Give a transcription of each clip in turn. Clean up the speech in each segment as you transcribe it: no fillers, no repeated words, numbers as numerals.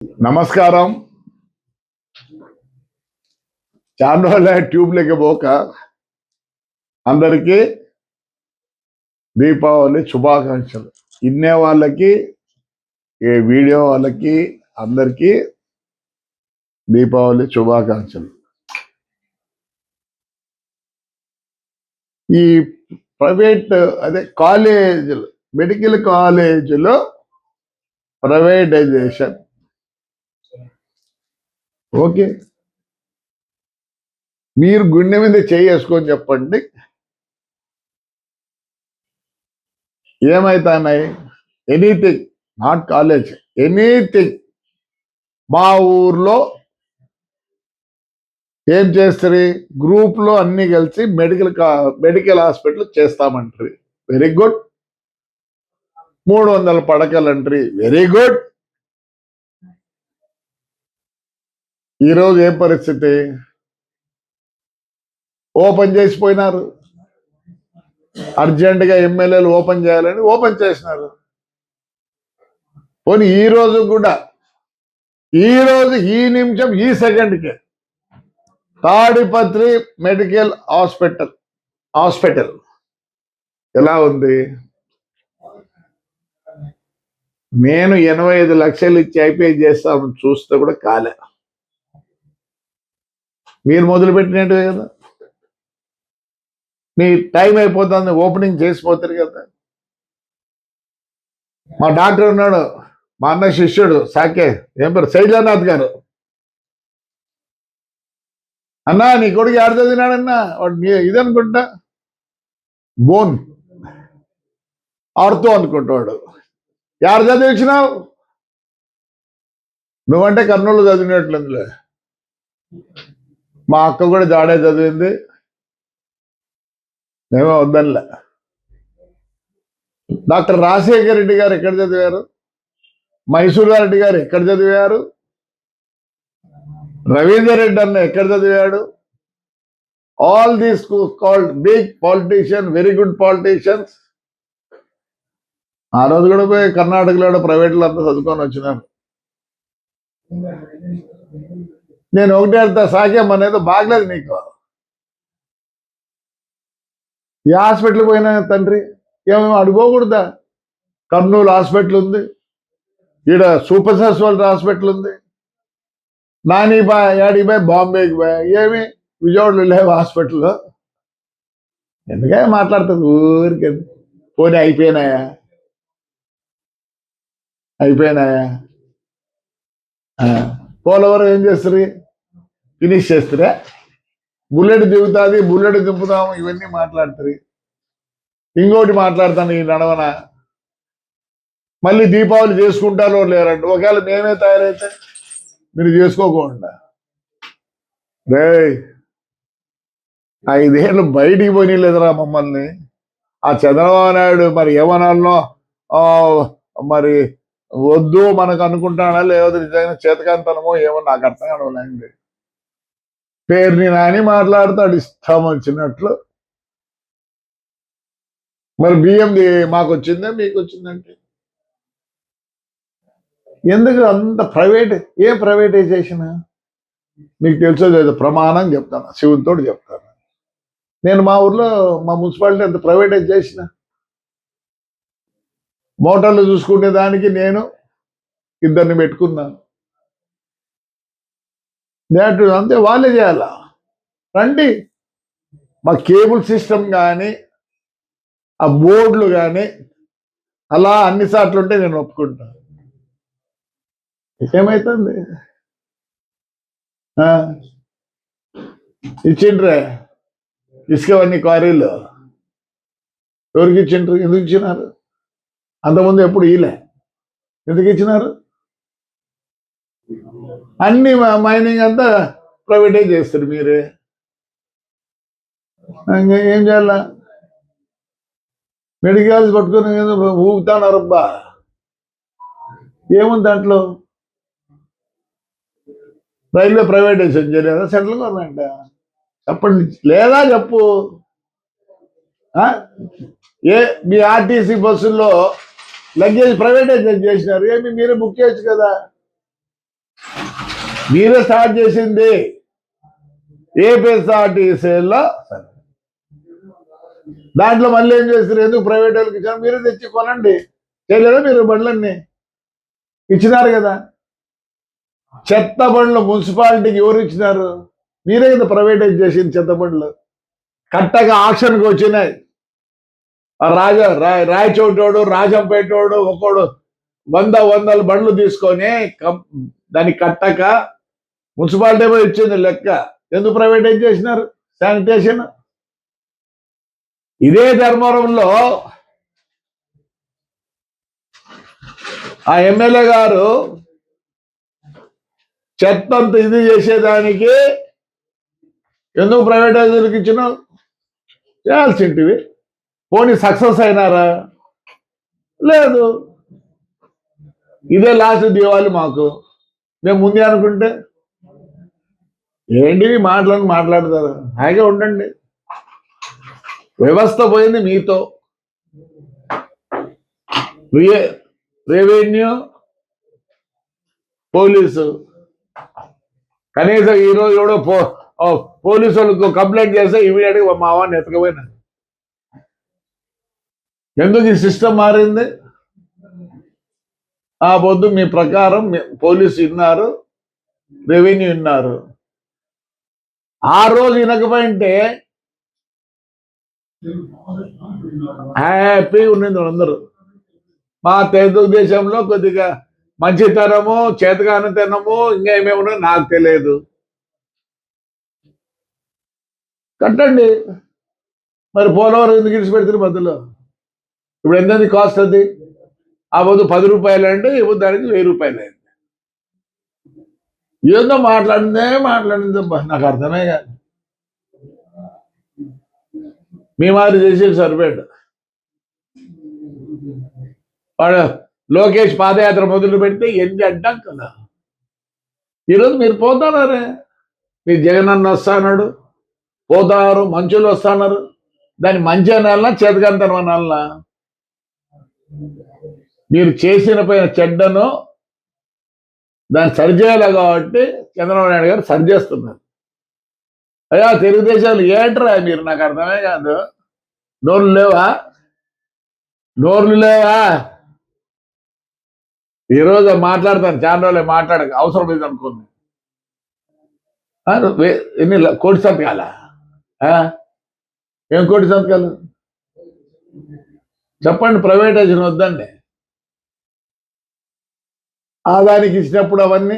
నమస్కారం. చాలా రోజుల ట్యూబ్లకి పోక అందరికీ దీపావళి శుభాకాంక్షలు. ఇన్నే వాళ్ళకి, ఈ వీడియో వాళ్ళకి అందరికీ దీపావళి శుభాకాంక్షలు. ఈ ప్రైవేట్ కాలేజీలు, మెడికల్ కాలేజీలో ప్రైవేటైజేషన్ ఓకే, మీరు గుండె మీద చేసుకొని చెప్పండి, ఏమైతున్నాయి? Anything, not college, anything. మా ఊర్లో ఏం చేస్తారు? గ్రూప్లో అన్ని కలిసి మెడికల్ హాస్పిటల్ చేస్తామంటారు. Very good. 300 పడకలు అంటారు. Very good. ఈరోజు ఏ పరిస్థితి? ఓపెన్ చేసిపోయినారు. అర్జెంటుగా ఎమ్మెల్యేలు ఓపెన్ చేయాలని ఓపెన్ చేసినారు. పోనీ ఈ రోజు కూడా, ఈ నిమిషం, ఈ సెకండ్కి తాడిపత్రి మెడికల్ హాస్పిటల్ ఎలా ఉంది? నేను 85 లక్షలు ఇచ్చి ఐపీఐ చేస్తామని చూస్తే కూడా కాలే. మీరు మొదలుపెట్టినట్టు కదా, మీ టైం అయిపోతుంది, ఓపెనింగ్ చేసిపోతారు కదా. మా డాక్టర్ ఉన్నాడు, మా అన్న శిష్యుడు సాకే, ఏం పేరు, శైలనాథ్ గారు. అన్నా నీ కొడుకు ఎవరు చదివినాడన్నా? వాడు ఇదనుకుంటా, బోన్ ఆడుతూ అనుకుంటాడు. ఎవరు చదివించినావు? నువ్వంటే కర్నూలు చదివినట్లుందిలే. మా అక్క కూడా జాడే చదివింది, మేమే వద్దనిలే. డాక్టర్ రాజశేఖర రెడ్డి గారు ఎక్కడ చదివారు? మైసూరారెడ్డి గారు ఎక్కడ చదివారు? రవీందర్ రెడ్డి అన్న ఎక్కడ చదివాడు? All these called big politician, very good politicians. ఆ రోజు కూడా పోయి కర్ణాటకలో ప్రైవేట్లో అంతా చదువుకొని వచ్చినారు. నేను ఒకటే అర్థం, సాకేం అనేది బాగలేదు నీకు. ఈ హాస్పిటల్ పోయినా తండ్రి ఏమేమి అడుకోకూడదా? కర్నూలు హాస్పిటల్ ఉంది, ఈడ సూపర్ స్పెషాలిటీ హాస్పిటల్ ఉంది. నాని బాయ్ యాడికి బాయ్, బాంబేకి బాయ్, ఏమి విజయవాడలో లేవు హాస్పిటల్లో. ఎందుకే మాట్లాడుతుంది ఊరికి? పోనీ అయిపోయినాయా? పోలవరం ఏం చేస్తారు? ఫినిష్ చేస్తారా? బుల్లెట్ దిగుతుంది, బుల్లెట్ దింపుతాము, ఇవన్నీ మాట్లాడతారు. ఇంకోటి మాట్లాడతాను, ఈ నడవన మళ్ళీ దీపావళి చేసుకుంటారో లేరండి. ఒకవేళ మేమే తయారైతే మీరు చేసుకోకుండా రే 5 ఏళ్ళు బయటికి పోనీలేదురా మమ్మల్ని. ఆ చంద్రబాబు నాయుడు మరి ఏమనాలనో మరి వద్దు మనకు అనుకుంటానా, లేకపోతే నిజంగా చేతకాంతనమో ఏమో నాకు అర్థం కావడండి. పేరుని నాని మాట్లాడతాడు ఇష్టం వచ్చినట్లు. మరి బియ్యంది మాకు వచ్చిందా మీకు వచ్చిందంటే ఎందుకు అంత ప్రైవేట్? ఏ ప్రైవేటైజేషన్ మీకు తెలుసో లేదు, ప్రమాణం చెప్తాను, శివునితో చెప్తాను. నేను మా ఊర్లో మా మున్సిపాలిటీ అంత ప్రైవేటైజ్ చేసిన, మోటార్లు చూసుకునే దానికి నేను 2 పెట్టుకున్నాను. అంతే, వాళ్ళే చేయాలా? రండి, మా కేబుల్ సిస్టమ్ కానీ ఆ బోర్డులు కానీ అలా అన్ని సార్లు ఉంటే నేను ఒప్పుకుంటాను. ఏమైతుంది? ఇచ్చిండ్రే ఇసుకవన్నీ క్వారీలు ఎవరికి ఇచ్చిండ్రు? ఎందుకు ఇచ్చినారు? అంతకుముందు ఎప్పుడు ఇలే, ఎందుకు ఇచ్చినారు? అన్ని మైనింగ్ అంతా ప్రైవేటైజ్ చేస్తారు మీరే. ఏం చేయాల? మెడికల్స్ పట్టుకుని ఊగుతానరబ్బా, ఏముంది దాంట్లో? రైల్వే ప్రైవేటైజేషన్ చేయలేదా సెంట్రల్ గవర్నమెంట్? చెప్పండి, లేదా చెప్పు. మీ ఆర్టీసీ బస్సుల్లో లగేజ్ ప్రైవేటైజేషన్ చేసినారు, ఏమి మీరే బుక్ చేయొచ్చు కదా. మీరే స్టార్ట్ చేసింది ఏపీఎస్ఆర్టీసీలో. దాంట్లో మళ్ళీ ఏం చేస్తారు? ఎందుకు ప్రైవేట్ వాళ్ళకి ఇచ్చారు? మీరే తెచ్చి కొనండి. చేయలేదా మీరు? బండ్లన్నీ ఇచ్చినారు కదా. చెత్త బండ్లు మున్సిపాలిటీకి ఎవరు ఇచ్చినారు? మీరే కదా ప్రైవేటైజ్ చేసింది చెత్త బండ్లు. కట్టగా ఆక్షన్కి వచ్చినాయి. రాయచోటోడు, రాజంపేటోడు ఒకడు వందల బండ్లు తీసుకొని దాన్ని కట్టక మున్సిపాలిటీ ఇచ్చింది లెక్క. ఎందుకు ప్రైవేటైజ్ చేసినారు? శానిటేషన్. ఇదే ధర్మవరంలో ఆ ఎమ్మెల్యే గారు చెత్తంత ఇది చేసేదానికి ఎందుకు ప్రైవేటైజర్కి ఇచ్చిన? చేయాల్సింటివి. పోనీ సక్సెస్ అయినారా? లేదు. ఇదే లాస్ట్ దీవాలి మాకు. మేము ముందే అనుకుంటే ఏంటి మాట్లాడతారు? హాయిగా ఉండండి. వ్యవస్థ పోయింది మీతో. Revenue, police. కనీసం ఈరోజు కూడా పోలీసు వాళ్ళకు కంప్లైంట్ చేస్తే ఇమీడియట్గా మా వాడిని ఎత్తకపోయినా. ఎందుకు ఈ సిస్టమ్ మారింది? ఆ పొద్దు మీ ప్రకారం పోలీసు విన్నారు, రెవెన్యూ విన్నారు. ఆ రోజు వినకపోయింటే హ్యాపీగా ఉండేది అందరూ. మా తెలుగుదేశంలో కొద్దిగా మంచితనము, చేతగానితనము, ఇంకా ఏమేమో నాకు తెలియదు. కట్టండి. మరి పోలవరం ఎందుకు ఇడిచిపెడుతుంది మధ్యలో? ఇప్పుడు ఎంత కాస్ట్? అది ఆ పొద్దు 10 రూపాయలు అంటే ఈ పొద్దు దానికి 1000 రూపాయలు అయింది. ఏందో మాట్లాడిందబ్బా, నాకు అర్థమే కాదు. మీ మాదిరి చేసేది సరిపోయాడు. వాడు లోకేష్ పాదయాత్ర మొదలు పెడితే ఎన్ని అడ్డాం కదా. ఈరోజు మీరు పోతున్నారే. మీ జగన్ అన్న వస్తాడు, పోతారు, మంచులు వస్తున్నారు. దాన్ని మంచి అనాలన్నా చేతకంతనం అనాలన్నా? మీరు చేసిన పైన చెడ్డను దాన్ని సరిచేయాలి కాబట్టి చంద్రబాబు నాయుడు గారు సరిచేస్తున్నారు. అయ్యా తెలుగుదేశాలు ఏంట్రా మీరు? నాకు అర్థమే కాదు. నోర్లు లేవా? ఈరోజు మాట్లాడతాను, చాలా రోజులే మాట్లాడక, అవసరం లేదు అనుకుంది. ఎన్ని కోటి సంతకాల? ఏం కోటి సంతకాలు చెప్పండి. ప్రైవేటైజేషన్ వద్దండి. ఆదానికి ఇచ్చినప్పుడు అవన్నీ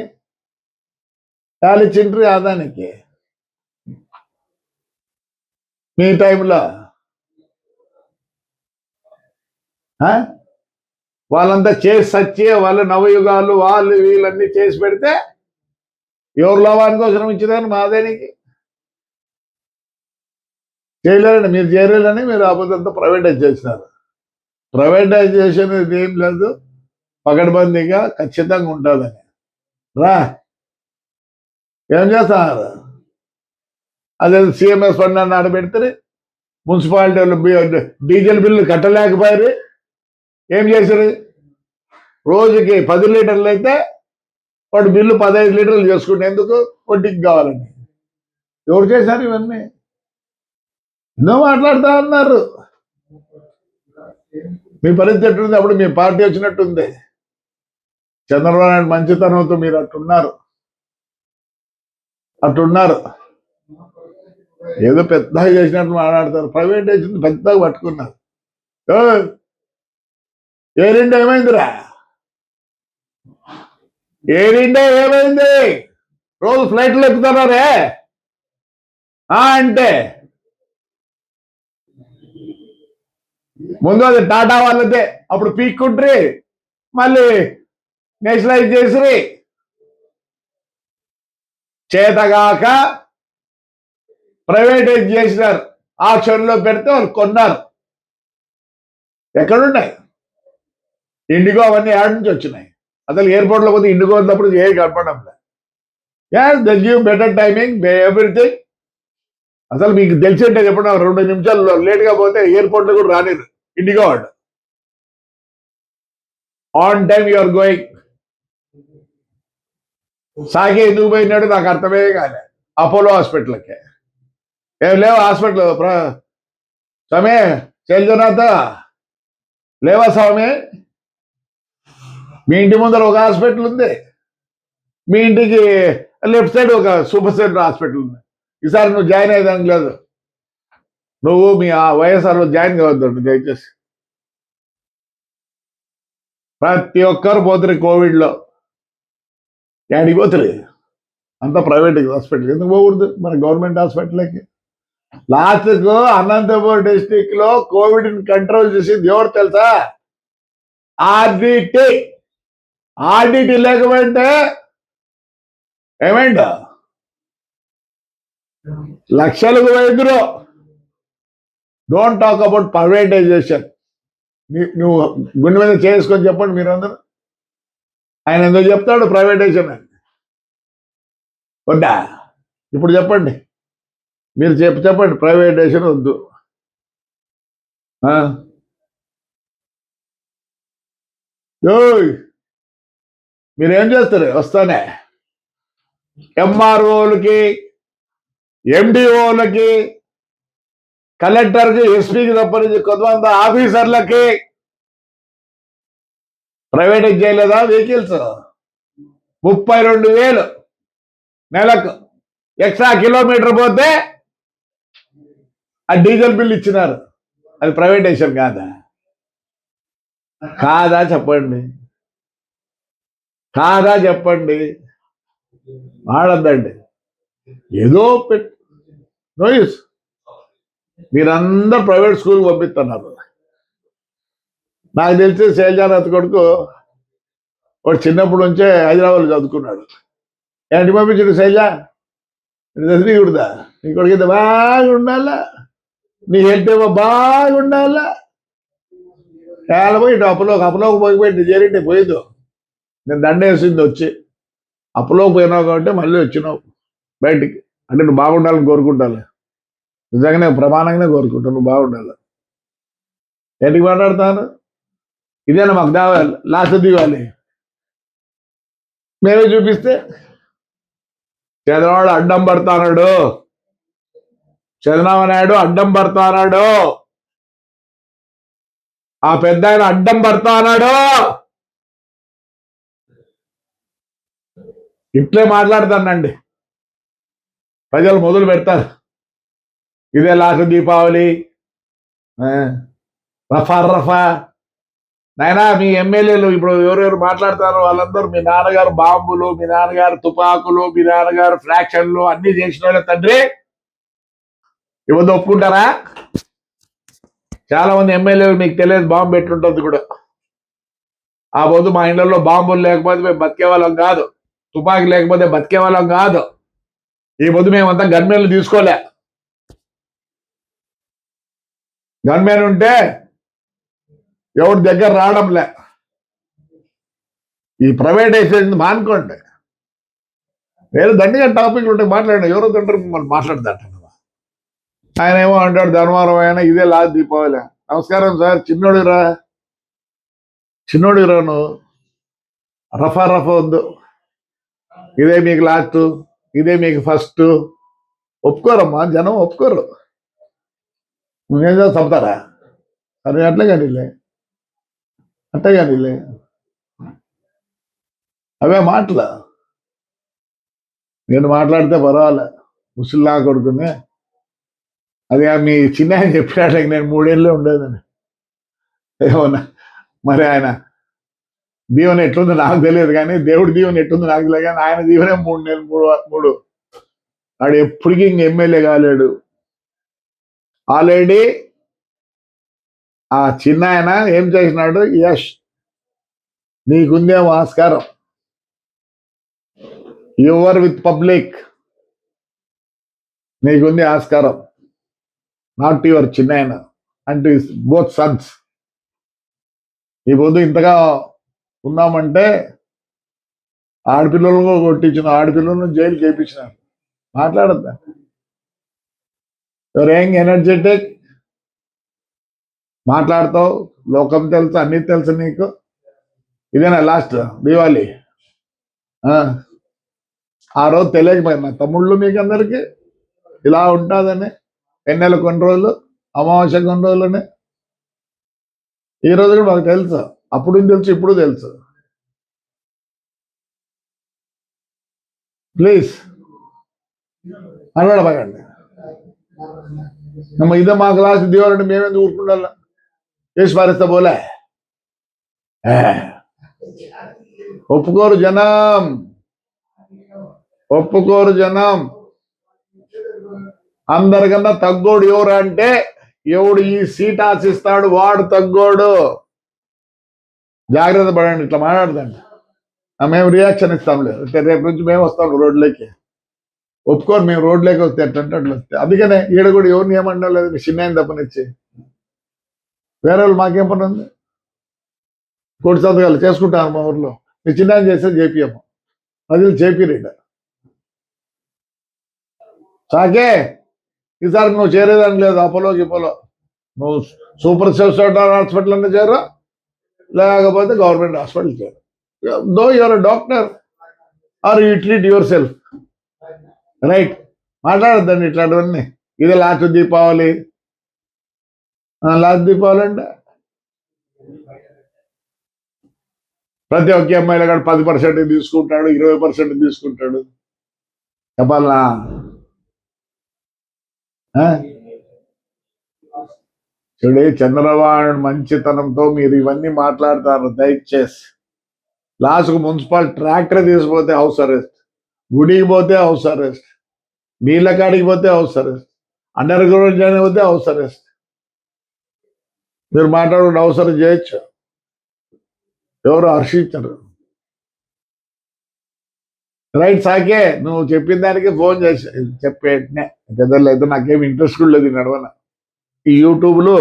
ఇచ్చిండ్రి ఆదానికి. మీ టైంలో వాళ్ళంతా చేసి సచ్చి వాళ్ళు నవయుగాలు వాళ్ళు వీళ్ళన్నీ చేసి పెడితే ఎవరు లాభానికి అవసరం ఇచ్చేదాన్ని మాదేనికి చేయలేరండి. మీరు చేయలేరని మీరు అబద్ధంతా ప్రైవేటైజ్ చేసినారు. ప్రైవేటైజేషన్ ఏం లేదు, పకడ్బందీగా ఖచ్చితంగా ఉంటుందని. ఏం చేస్తున్నారు? అదే సిఎంఎస్ ఫండ్ అని ఆడబెడితే మున్సిపాలిటీ వాళ్ళు డీజిల్ బిల్లు కట్టలేకపోయారు. ఏం చేశారు? రోజుకి 10 లీటర్లు అయితే వాడు బిల్లు 15 లీటర్లు చేసుకుంటే ఎందుకు? వడ్డీకి కావాలని. ఎవరు చేశారు ఇవన్నీ? ఎన్నో మాట్లాడుతూ ఉన్నారు. మీ పరిస్థితి ఎట్టుంది? అప్పుడు మీ పార్టీ వచ్చినట్టుంది. చంద్రబాబు నాయుడు మంచితనంతో మీరు అట్టున్నారు. ఏదో పెద్దగా చేసినట్టు మాట్లాడతారు. ప్రైవేటైజేషన్ పెద్దగా పట్టుకున్నారు. ఎయిర్ ఇండియా ఏమైందిరా? ఎయిర్ ఇండియా ఏమైంది? రోజు ఫ్లైట్లు ఎక్కుతున్నారే అంటే ముందు అది టాటా వాళ్ళదే. అప్పుడు పీక్కుంట్రీ, మళ్ళీ నేషనలైజ్ చేసి చేతగాక ప్రైవేటైజ్ చేసినారు. ఆక్షన్లో పెడితే వాళ్ళు కొన్నారు. ఎక్కడున్నాయి ఇండిగో? అవన్నీ ఏడు నుంచి వచ్చినాయి. అసలు ఎయిర్పోర్ట్లో పోతే ఇండిగో ఉన్నప్పుడు ఏది కనపడం లేదు. They give better timing, everything. అసలు మీకు తెలిసింటే చెప్పడం 2 నిమిషాల్లో లేట్గా పోతే ఎయిర్పోర్ట్లో కూడా రానిరు ఇండిగో వాడు. On time you are going. సాగే ఎందుకు పోయినాడు నాకు అర్థమే కాలే. అపోలో హాస్పిటల్కి ఏం లేవు హాస్పిటల్ స్వామి శైలజనాథ లేవా స్వామి? మీ ఇంటి ముందర ఒక హాస్పిటల్ ఉంది, మీ ఇంటికి లెఫ్ట్ సైడ్ ఒక సూపర్ సెంటర్ హాస్పిటల్ ఉంది. ఈసారి నువ్వు జాయిన్ అయ్యేదానికి లేదు, నువ్వు మీ వైఎస్ఆర్లో జాయిన్ కావద్దు దయచేసి. ప్రతి ఒక్కరు పోతురు కోవిడ్లో, యాడికి పోతురు? అంతా ప్రైవేట్ హాస్పిటల్, ఎందుకు పోకూడదు మన గవర్నమెంట్ హాస్పిటల్కి? లాస్ట్కు అనంతపురం డిస్టిక్ లో కోవిడ్ కంట్రోల్ చేసింది ఎవరు తెలుసా? ఆర్డిటి. ఆర్డిటి లేకపోతే ఏమైందా? లక్షలకు వైద్యులు. Don't talk about privatisation. నువ్వు గుండె మీద చేసుకొని చెప్పండి మీరందరూ. ఆయన ఎందుకు చెప్తాడు ప్రైవేటైజేషన్ అని? వద్దా? ఇప్పుడు చెప్పండి, మీరు చెప్పండి ప్రైవేటైజేషన్ వద్దు. మీరేం చేస్తారు? వస్తానే ఎంఆర్ఓలకి, ఎండిఓలకి, కలెక్టర్కి, ఎస్పీకి తప్పని కొంతమంది ఆఫీసర్లకి ప్రైవేటైజ్ చేయలేదా వెహికల్స్? 32,000 నెలకు ఎక్స్ట్రా కిలోమీటర్ పోతే ఆ డీజిల్ బిల్ ఇచ్చినారు. అది ప్రైవేటైజేషన్ కాదా? కాదా చెప్పండి, కాదా చెప్పండి. వాడద్దండి ఏదో నోయిస్. మీరందరూ ప్రైవేట్ స్కూల్కి పంపిస్తున్నారు. నాకు తెలిసి శైలజానాథ్ కొడుకు వాడు చిన్నప్పటి నుంచే హైదరాబాద్లో చదువుకున్నాడు. ఏంటి పంపించాడు శైలజ? చదివికూడదా? నీ కొడుకు అయితే బాగా ఉండాలా, నీ హెల్త్ ఏమో బాగుండాలా. చాలా పోయి ఇటు అప్పులోకి పోయిపోయి చేరింటే పోయిందో. నేను దండేసింది వచ్చి అప్పులోకి పోయినావు కాబట్టి మళ్ళీ వచ్చినావు బయటికి. అంటే నువ్వు బాగుండాలని కోరుకుంటాను, నిజంగానే ప్రమాణంగానే కోరుకుంటాను నువ్వు బాగుండాలి. ఏంటికి మాట్లాడతాను? ఇదేనా మాకు దావాలి లాస్ట్ దివాలి? మేమే చూపిస్తే చంద్రబాబు అడ్డం పడతాడు, చంద్రబాబు నాయుడు అడ్డం పడతాడు, ఆ పెద్ద ఆయన అడ్డం పడతాడు. ఇట్లే మాట్లాడతానండి, ప్రజలు మొదలు పెడతారు. ఇదే లాస్ట్ దీపావళి, రఫా నాయనా. మీ ఎమ్మెల్యేలు ఇప్పుడు ఎవరెవరు మాట్లాడతారో వాళ్ళందరూ మీ నాన్నగారు బాంబులు, మీ నాన్నగారు తుపాకులు, మీ నాన్నగారు ఫ్రాక్షన్లు అన్ని చేసిన వాళ్ళే తండ్రి. ఇవన్నీ ఒప్పుకుంటారా? చాలా మంది ఎమ్మెల్యేలు మీకు తెలియదు బాంబు పెట్టుంటుంది కూడా. ఆ పొద్దు మా ఇళ్లలో బాంబులు లేకపోతే మేము బతికే వాళ్ళం కాదు, తుపాకీ లేకపోతే బతికే వాళ్ళం కాదు. ఈ పొద్దు మేమంతా గన్మెన్లు తీసుకోలే. గన్మెన్ ఉంటే ఎవరి దగ్గర రావడంలే. ఈ ప్రైవేటైజేషన్ మానుకోండి. వేరే దండిగా టాపిక్లు ఉంటాయి, మాట్లాడండి. ఎవరో తండ్రి మిమ్మల్ని మాట్లాడదాట. ఆయన ఏమో అంటాడు ధర్మవరం ఆయన ఇదే లాస్ట్ దీపావళి. నమస్కారం సార్, చిన్నోడిరా నువ్వు. రఫా వద్దు, ఇదే మీకు లాస్ట్, ఇదే మీకు ఫస్ట్. ఒప్పుకోరమ్మా, జనం ఒప్పుకోరు. నువ్వేం చేస్తా చంపుతారా? అది అట్లే కానీలే, అవే మాటలు. నేను మాట్లాడితే పర్వాలే, ముసలిలా కొడుకుని. అది మీ చిన్న ఆయన చెప్పినట్లకి నేను 3 ఏళ్ళే ఉండేదని. ఏమన్నా మరి ఆయన దీవెన ఎట్లుందో నాకు తెలియదు, కానీ దేవుడి దీవెన ఎట్లుందో నాకు తెలియదు. కానీ ఆయన దీవెనే 3 నెలలు, 3 వాడు ఎప్పటికీ ఇంక ఎమ్మెల్యే కాలేడు. ఆల్రెడీ ఆ చిన్న ఆయన ఏం చేసినాడు? యష్, నీకుందేమో ఆస్కారం, యువర్ విత్ పబ్లిక్, నీకుంది ఆస్కారం. నాట్ యువర్ చిన్న ఆయన అండ్ బోత్ సన్స్. ఈ పొద్దు ఇంతగా ఉన్నామంటే ఆడపిల్లలను కొట్టించిన, ఆడపిల్లలను జైలు చేయించినారు. మాట్లాడద్దా? యువర్ యంగ్ ఎనర్జెటిక్, మాట్లాడతావు, లోకం తెలుసు, అన్ని తెలుసు నీకు. ఇదేనా లాస్ట్ దీవాలి? ఆ రోజు తెలియకపోయింది మా తమ్ముళ్ళు మీకు అందరికీ ఇలా ఉంటుందని. ఎన్నెల కొన్ని రోజులు, అమావాస్య కొన్ని రోజులని. ఈ రోజు కూడా మాకు తెలుసు, అప్పుడు తెలుసు, ఇప్పుడు తెలుసు. ప్లీజ్ అనబడకండి. ನಮ್ಮ ಇದ మా క్లాస్ దేవాలంటే మేమెందుకు ఊరుకుండాల? చేసి పారేస్తా పోలే. ఒప్పుకోరు జనం, ఒప్పుకోరు జనం. అందరికన్నా తగ్గోడు ఎవరు అంటే, ఎవడు ఈ సీట్ ఆశిస్తాడు వాడు తగ్గోడు. జాగ్రత్త పడండి. ఇట్లా మాట్లాడదండి, మేము రియాక్షన్ ఇస్తాంలే. రేపు నుంచి మేము వస్తాం రోడ్లోకి. ఒప్పుకోరు మేము రోడ్లోకి వస్తే ఎట్లంటే అట్లా వస్తే. అందుకనే ఈడ కూడా ఎవరిని ఏమన్నా లేదు, చిన్న తప్పనిచ్చి వేరే వాళ్ళు మాకేం పని ఉంది? కోటి సంతకాలు చేసుకుంటాను మా ఊర్లో. మీ చిన్న చేస్తే చేపియము, ప్రజలు చేపిరీడ. సాకే ఈసారి నువ్వు చేరేదానికి లేదు. అపోలోకి నువ్వు సూపర్ స్పెషాలిటీ హాస్పిటల్ అన్నా చేరు, లేకపోతే గవర్నమెంట్ హాస్పిటల్ చేరు. Though your doctor are you treat yourself. Right, మాట్లాడద్దండి ఇట్లాంటివన్నీ. ఇది లాస్ట్ దీపావళి. లాస్ట్ దీపావళి అంటే ప్రతి ఒక్క అమ్మాయిలో కూడా 10% తీసుకుంటాడు, 20% తీసుకుంటాడు. చెప్పాలా? చూడే, చంద్రబాబు మంచితనంతో మీరు ఇవన్నీ మాట్లాడతారు. దయచేసి లాస్ట్కు మున్సిపల్ ట్రాక్టర్ తీసుకుపోతే హౌస్ అరెస్ట్, గుడికి పోతే హౌస్ అరెస్ట్, నీళ్ళ కాడికి పోతే house arrest, under ground join పోతే హౌస్ అరెస్ట్. మీరు మాట్లాడుకుంటే హౌస్ అరెస్ట్ చేయొచ్చు, ఎవరు హర్షించరు. రైట్ సాకే, నువ్వు చెప్పిన దానికి ఫోన్ చేసి చెప్పేటనే పెద్దలు అయితే నాకేం ఇంట్రెస్ట్ కూడా లేదు నడవన. ఈ యూట్యూబ్లో